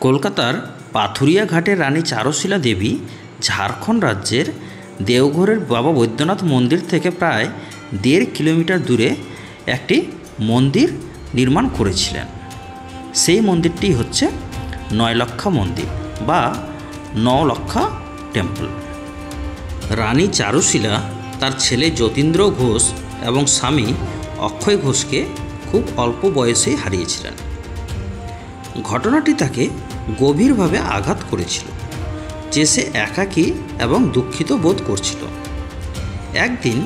কলকাতার পাথুরিয়া ঘাটের রানী চারুশীলা দেবী ঝাড়খণ্ড রাজ্যের দেওঘরের বাবা বৈদ্যনাথ মন্দির থেকে প্রায় 1.5 কিলোমিটার দূরে একটি মন্দির নির্মাণ করেছিলেন। সেই মন্দিরটি হচ্ছে নয়লক্ষা মন্দির বা নলক্ষা টেম্পল। রানী চারুশীলা তার ছেলে যতীন্দ্র ঘোষ এবং স্বামী অক্ষয় ঘোষকে খুব অল্প বয়সেই হারিয়েছিলেন। ঘটনাটি তাকে গভীরভাবে আঘাত করেছিল, যে সে একাকী এবং দুঃখিত বোধ করছিল। একদিন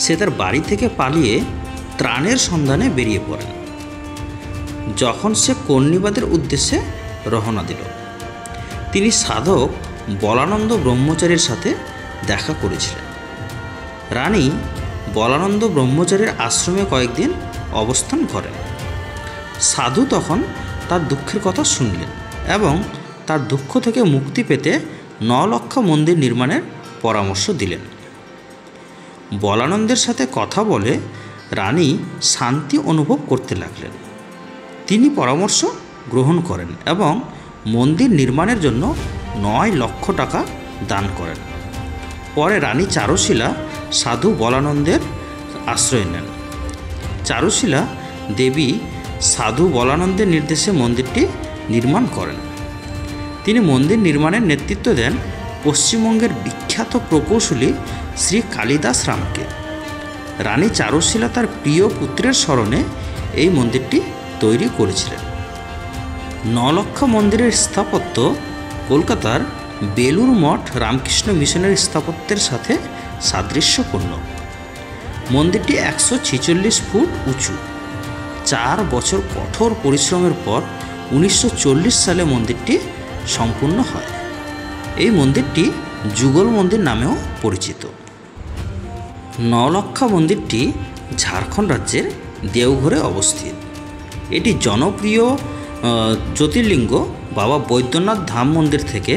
সে তার বাড়ি থেকে পালিয়ে ত্রাণের সন্ধানে বেরিয়ে পড়েন। যখন সে কর্ণিবাদের উদ্দেশ্যে রওনা দিল, তিনি সাধক বলানন্দ ব্রহ্মচারীর সাথে দেখা করেছিলেন। রানী বলানন্দ ব্রহ্মচারীর আশ্রমে কয়েকদিন অবস্থান করেন। সাধু তখন তার দুঃখের কথা শুনলেন এবং তার দুঃখ থেকে মুক্তি পেতে নলক্ষা মন্দির নির্মাণের পরামর্শ দিলেন। বলানন্দের সাথে কথা বলে রানী শান্তি অনুভব করতে লাগলেন। তিনি পরামর্শ গ্রহণ করেন এবং মন্দির নির্মাণের জন্য 9 লক্ষ টাকা দান করেন। পরে রানী চারুশীলা সাধু বলানন্দের আশ্রয় নেন। চারুশীলা দেবী সাধু বলানন্দের নির্দেশে মন্দিরটি নির্মাণ করেন। তিনি মন্দির নির্মাণের নেতৃত্ব দেন পশ্চিমবঙ্গের বিখ্যাত প্রকৌশলী শ্রী কালিদাস রামকে। রানী চারুশীলা তার প্রিয় পুত্রের স্মরণে এই মন্দিরটি তৈরি করেছিলেন। নলক্ষা মন্দিরের স্থাপত্য কলকাতার বেলুড় মঠ রামকৃষ্ণ মিশনের স্থাপত্যের সাথে সাদৃশ্যপূর্ণ। মন্দিরটি 146 ফুট উঁচু। 4 বছর কঠোর পরিশ্রমের পর 1940 সালে মন্দিরটি সম্পূর্ণ হয়। এই মন্দিরটি যুগল মন্দির নামেও পরিচিত। নলক্ষা মন্দিরটি ঝাড়খণ্ড রাজ্যের দেওঘরে অবস্থিত। এটি জনপ্রিয় জ্যোতির্লিঙ্গ বাবা বৈদ্যনাথ ধাম মন্দির থেকে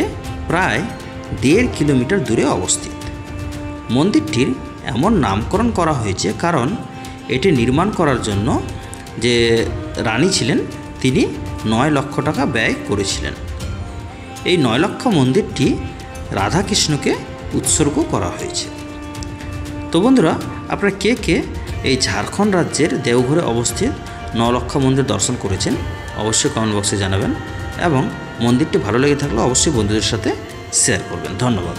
প্রায় 1.5 কিলোমিটার দূরে অবস্থিত। মন্দিরটির এমন নামকরণ করা হয়েছে কারণ এটি নির্মাণ করার জন্য যে রানী ছিলেন তিনি 9 লক্ষ টাকা ব্যয় করেছিলেন। এই 9 লক্ষ মন্দিরটি রাধাকৃষ্ণকে উৎসর্গ করা হয়েছে। তো বন্ধুরা, আপনারা কে কে এই ঝাড়খণ্ড রাজ্যের দেওঘরে অবস্থিত নলক্ষা মন্দির দর্শন করেছেন অবশ্যই কমেন্ট বক্সে জানাবেন এবং মন্দিরটি ভালো লেগে থাকলে অবশ্যই বন্ধুদের সাথে শেয়ার করবেন। ধন্যবাদ।